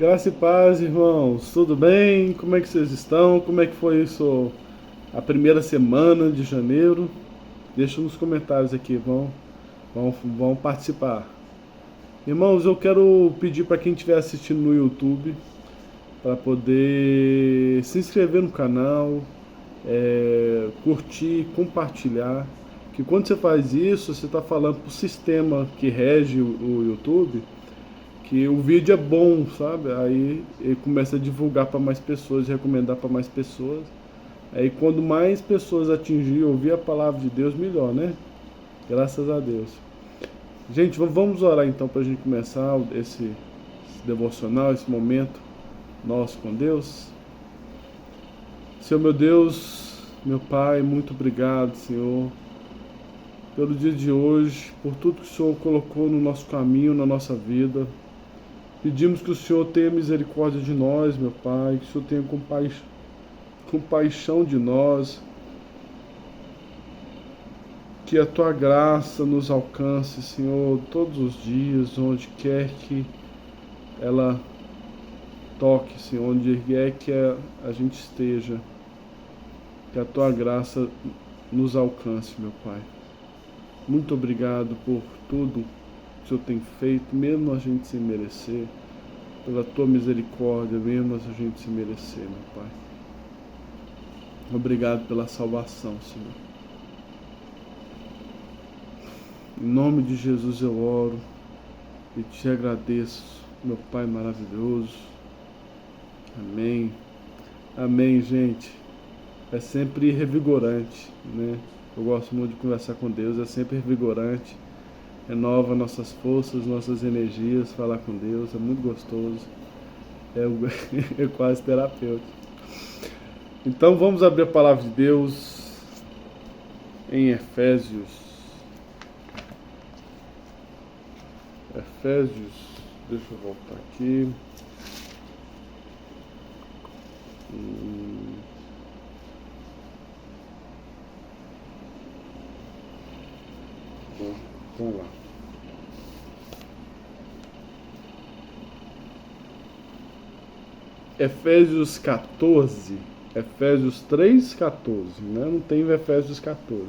Graça e paz, irmãos. Tudo bem? Como é que vocês estão? Como é que foi isso, a primeira semana de janeiro? Deixa nos comentários aqui, vão participar. Irmãos, eu quero pedir para quem estiver assistindo no YouTube para poder se inscrever no canal, curtir, compartilhar. Que quando você faz isso, você está falando para o sistema que rege o YouTube que o vídeo é bom, sabe? Aí ele começa a divulgar para mais pessoas, recomendar para mais pessoas. Aí quando mais pessoas atingir e ouvir a palavra de Deus, melhor, né? Graças a Deus. Gente, vamos orar então para a gente começar esse devocional, esse momento nosso com Deus. Senhor meu Deus, meu Pai, muito obrigado, Senhor, pelo dia de hoje, por tudo que o Senhor colocou no nosso caminho, na nossa vida. Pedimos que o Senhor tenha misericórdia de nós, meu Pai, que o Senhor tenha compaixão de nós, que a Tua graça nos alcance, Senhor, todos os dias, onde quer que ela toque, Senhor, onde quer que a gente esteja, que a Tua graça nos alcance, meu Pai. Muito obrigado por tudo que o Senhor tem feito, mesmo a gente sem merecer, pela Tua misericórdia, mesmo a gente sem merecer, meu Pai. Obrigado pela salvação, Senhor. Em nome de Jesus eu oro e te agradeço, meu Pai maravilhoso. Amém. Amém, gente. É sempre revigorante, né? Eu gosto muito de conversar com Deus, é sempre revigorante. Renova nossas forças, nossas energias, falar com Deus, é muito gostoso. É quase terapêutico. Então vamos abrir a palavra de Deus em Efésios. Efésios, deixa eu voltar aqui. Vamos lá. Efésios 14, Efésios 3:14, né? Não tem Efésios 14.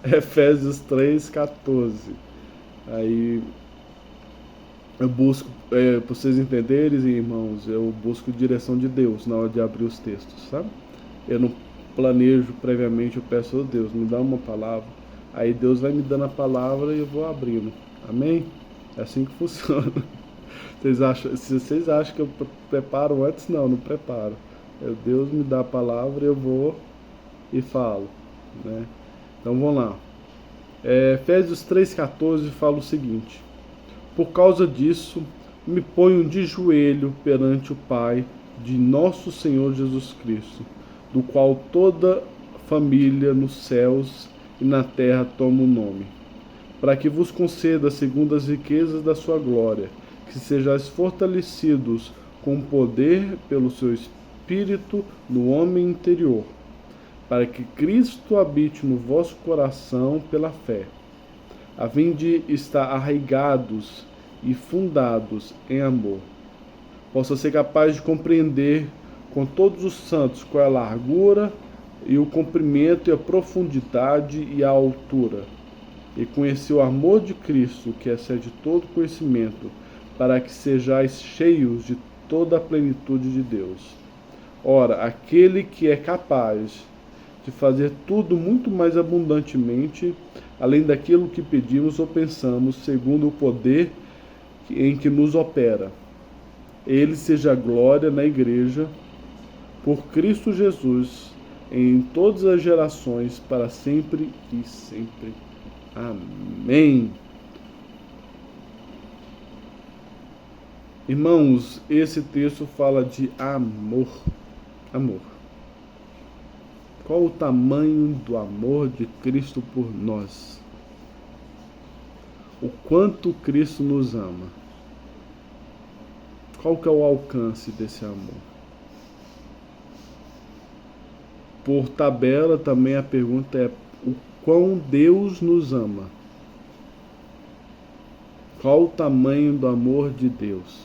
Efésios 3:14. Aí eu busco, para vocês entenderem, irmãos, eu busco direção de Deus na hora de abrir os textos, sabe? Eu não planejo previamente, eu peço a Deus, me dá uma palavra. Aí Deus vai me dando a palavra e eu vou abrindo. Amém? É assim que funciona. Se vocês acham que eu preparo antes, não preparo. Deus me dá a palavra, eu vou e falo, né? Então vamos lá. Efésios 3:14 fala o seguinte: por causa disso, me ponho de joelho perante o Pai de nosso Senhor Jesus Cristo, do qual toda família nos céus e na terra toma o nome, para que vos conceda, segundo as riquezas da sua glória, que sejais fortalecidos com poder pelo seu Espírito no homem interior, para que Cristo habite no vosso coração pela fé, a fim de estar arraigados e fundados em amor, possa ser capaz de compreender com todos os santos qual é a largura e o comprimento e a profundidade e a altura, e conhecer o amor de Cristo, que excede todo conhecimento, para que sejais cheios de toda a plenitude de Deus. Ora, aquele que é capaz de fazer tudo muito mais abundantemente, além daquilo que pedimos ou pensamos, segundo o poder em que nos opera. Ele seja a glória na Igreja, por Cristo Jesus, em todas as gerações, para sempre e sempre. Amém. Irmãos, esse texto fala de amor. Amor. Qual o tamanho do amor de Cristo por nós? O quanto Cristo nos ama. Qual que é o alcance desse amor? Por tabela também a pergunta é o quão Deus nos ama. Qual o tamanho do amor de Deus?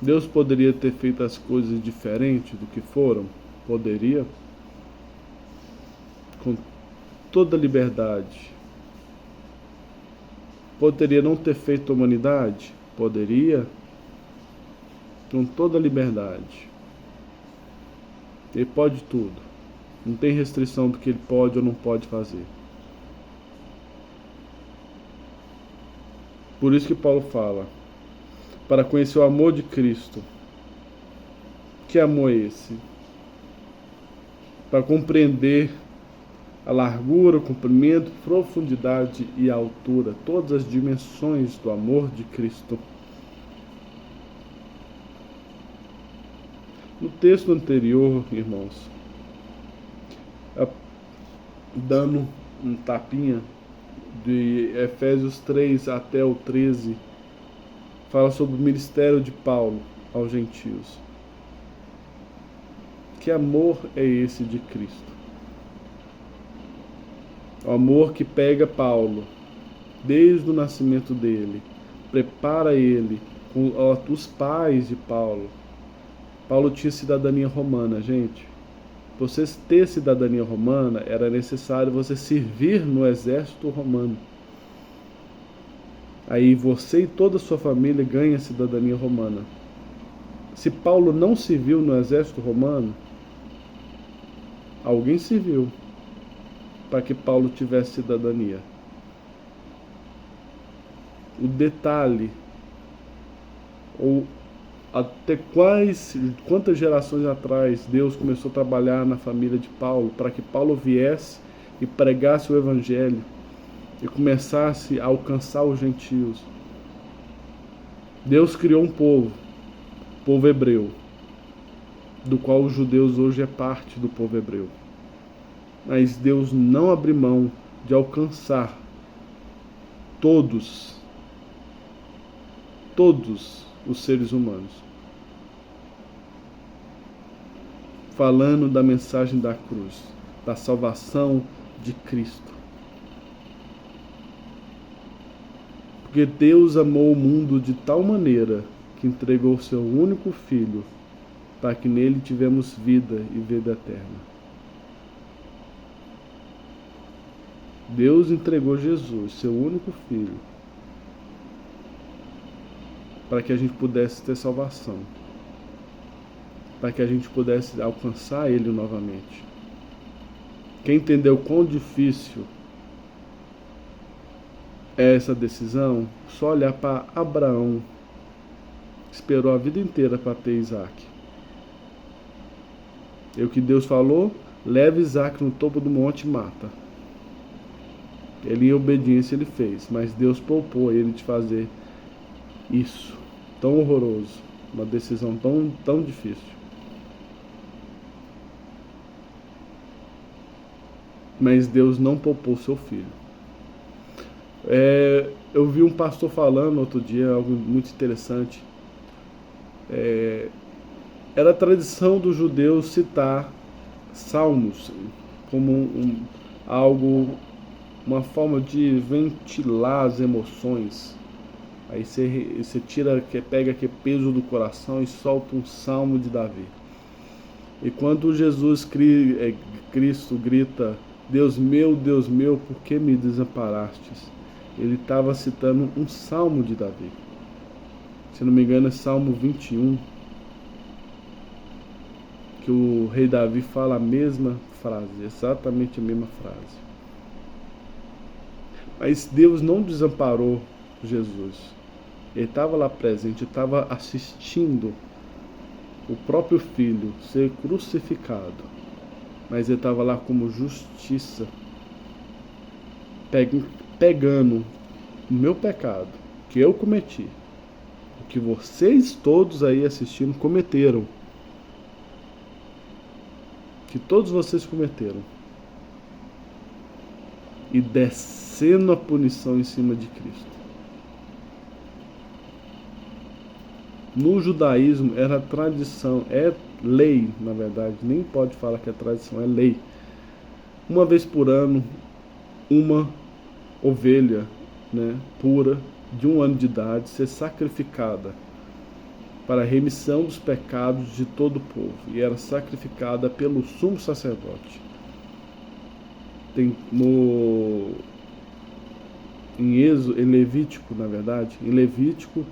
Deus poderia ter feito as coisas diferente do que foram? Poderia, com toda liberdade. Poderia não ter feito a humanidade? Poderia, com toda liberdade. Ele pode tudo. Não tem restrição do que ele pode ou não pode fazer. Por isso que Paulo fala, para conhecer o amor de Cristo. Que amor é esse? Para compreender a largura, o comprimento, profundidade e a altura, todas as dimensões do amor de Cristo. No texto anterior, irmãos, dando um tapinha, de Efésios 3 até o 13, fala sobre o ministério de Paulo aos gentios. Que amor é esse de Cristo? O amor que pega Paulo desde o nascimento dele, prepara ele com os pais de Paulo. Paulo tinha cidadania romana, gente. Para você ter cidadania romana, era necessário você servir no exército romano. Aí você e toda a sua família ganham cidadania romana. Se Paulo não serviu no exército romano, alguém serviu para que Paulo tivesse cidadania. O detalhe, ou até quantas gerações atrás Deus começou a trabalhar na família de Paulo para que Paulo viesse e pregasse o evangelho e começasse a alcançar os gentios. Deus criou um povo, o povo hebreu, do qual os judeus hoje é parte do povo hebreu. Mas Deus não abriu mão de alcançar todos os seres humanos. Falando da mensagem da cruz, da salvação de Cristo. Porque Deus amou o mundo de tal maneira que entregou seu único Filho, para que nele tivemos vida e vida eterna. Deus entregou Jesus, seu único Filho, para que a gente pudesse ter salvação, para que a gente pudesse alcançar Ele novamente. Quem entendeu quão difícil é essa decisão, só olhar para Abraão, esperou a vida inteira para ter Isaac. E o que Deus falou, leva Isaac no topo do monte e mata. Ele, em obediência, ele fez, mas Deus poupou ele de fazer isso, tão horroroso, uma decisão tão difícil. Mas Deus não poupou seu filho. Eu vi um pastor falando outro dia, algo muito interessante. Era a tradição dos judeus citar salmos como uma forma de ventilar as emoções. Aí você pega aquele peso do coração e solta um salmo de Davi. E quando Cristo grita, Deus meu, por que me desamparastes? Ele estava citando um salmo de Davi. Se não me engano é Salmo 21, que o rei Davi fala a mesma frase, exatamente a mesma frase. Mas Deus não desamparou Jesus. Ele estava lá presente, estava assistindo o próprio Filho ser crucificado. Mas ele estava lá como justiça, pegando o meu pecado, que eu cometi, o que vocês todos aí assistindo cometeram, que todos vocês cometeram, e descendo a punição em cima de Cristo. No judaísmo era tradição, é lei, na verdade, nem pode falar que é tradição, é lei. Uma vez por ano, uma ovelha, pura, de 1 ano de idade, ser sacrificada para a remissão dos pecados de todo o povo, e era sacrificada pelo sumo sacerdote. Tem em Levítico, na verdade, em Levítico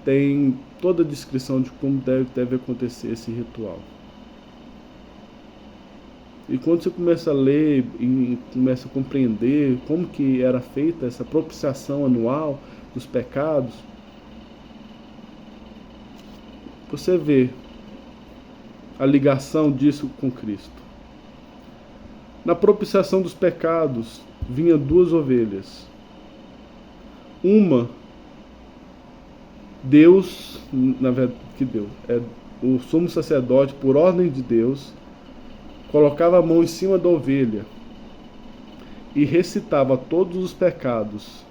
tem toda a descrição de como deve acontecer esse ritual. E quando você começa a ler e começa a compreender como que era feita essa propiciação anual dos pecados, você vê a ligação disso com Cristo. Na propiciação dos pecados vinha 2 ovelhas. Uma, Deus, na verdade, que Deus, o sumo sacerdote, por ordem de Deus, colocava a mão em cima da ovelha e recitava todos os pecados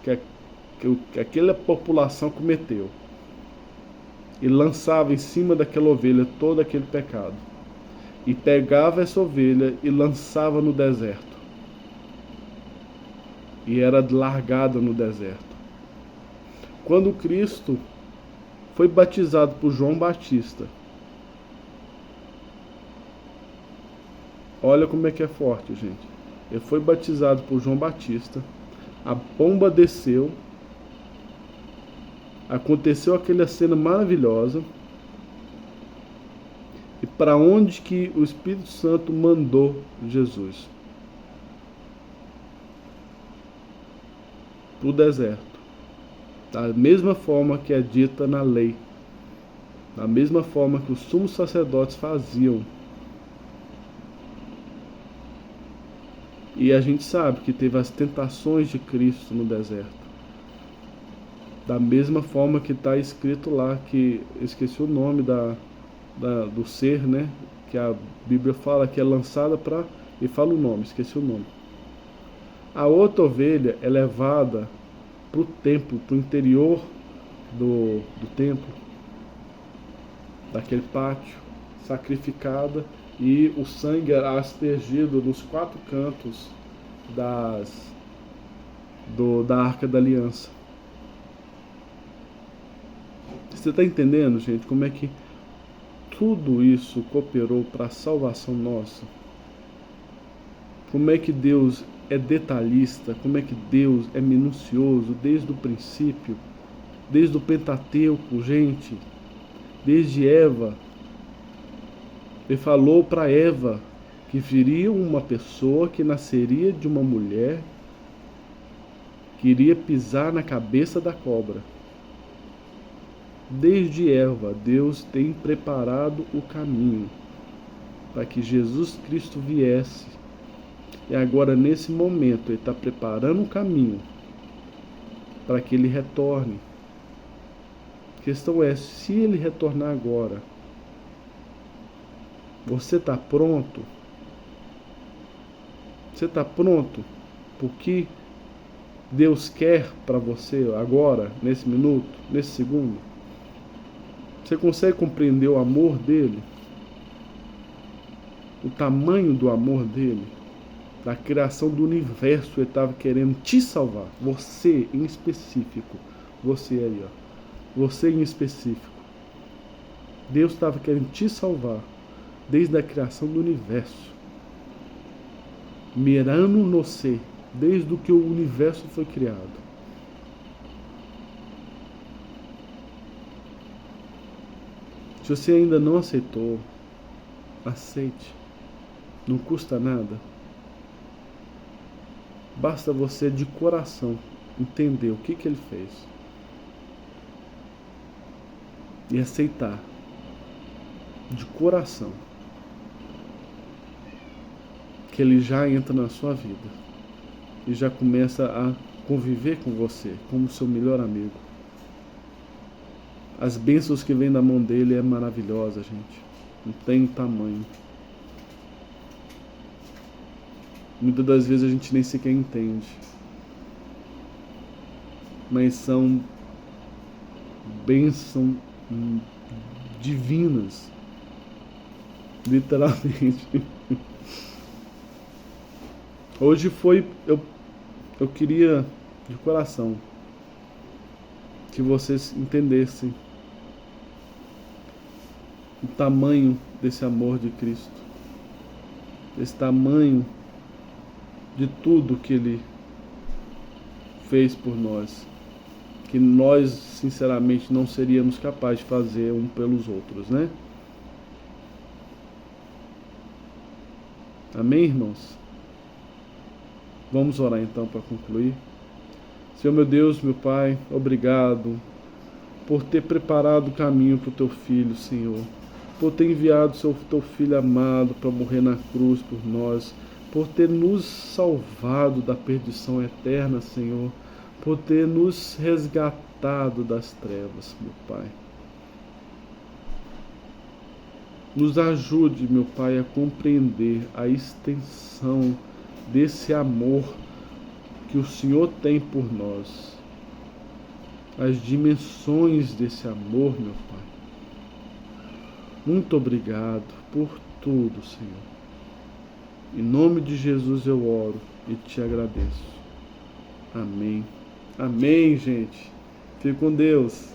que aquela população cometeu, e lançava em cima daquela ovelha todo aquele pecado, e pegava essa ovelha e lançava no deserto, e era largada no deserto. Quando Cristo foi batizado por João Batista, olha como é que é forte, gente. Ele foi batizado por João Batista, a pomba desceu, aconteceu aquela cena maravilhosa, e para onde que o Espírito Santo mandou Jesus? Para o deserto. Da mesma forma que é dita na lei, da mesma forma que os sumos sacerdotes faziam. E a gente sabe que teve as tentações de Cristo no deserto. Da mesma forma que está escrito lá, que esqueci o nome do ser, né? Que a Bíblia fala que é lançada para... E fala o nome, esqueci o nome. A outra ovelha é levada para o templo, para o interior do templo, daquele pátio, sacrificada, e o sangue era aspergido nos 4 cantos da Arca da Aliança. Você está entendendo, gente, como é que tudo isso cooperou para a salvação nossa? Como é que Deus é detalhista, como é que Deus é minucioso desde o princípio, desde o Pentateuco, gente, desde Eva. Ele falou para Eva que viria uma pessoa que nasceria de uma mulher que iria pisar na cabeça da cobra. Desde Eva, Deus tem preparado o caminho para que Jesus Cristo viesse. E agora, nesse momento, Ele está preparando o caminho para que Ele retorne. A questão é, se Ele retornar agora, você está pronto? Você está pronto? Porque Deus quer para você agora, nesse minuto, nesse segundo? Você consegue compreender o amor dele? O tamanho do amor dele? Da criação do universo, ele estava querendo te salvar. Você em específico. Você aí, ó. Você em específico. Deus estava querendo te salvar. Desde a criação do universo. Mirando no ser. Desde que o universo foi criado. Se você ainda não aceitou, aceite. Não custa nada. Basta você de coração entender o que ele fez e aceitar de coração que ele já entra na sua vida e já começa a conviver com você como seu melhor amigo. As bênçãos que vêm da mão dele é maravilhosa, gente. Não tem tamanho. Muitas das vezes a gente nem sequer entende. Mas são bênçãos divinas. Literalmente. Hoje foi... Eu queria, de coração, que vocês entendessem o tamanho desse amor de Cristo, esse tamanho de tudo que Ele fez por nós, que nós, sinceramente, não seríamos capazes de fazer um pelos outros, né? Amém, irmãos? Vamos orar então para concluir. Senhor meu Deus, meu Pai, obrigado por ter preparado o caminho para o Teu Filho, Senhor, por ter enviado Teu Filho amado para morrer na cruz por nós, por ter nos salvado da perdição eterna, Senhor, por ter nos resgatado das trevas, meu Pai. Nos ajude, meu Pai, a compreender a extensão desse amor que o Senhor tem por nós, as dimensões desse amor, meu Pai. Muito obrigado por tudo, Senhor. Em nome de Jesus eu oro e te agradeço. Amém. Amém, gente. Fique com Deus.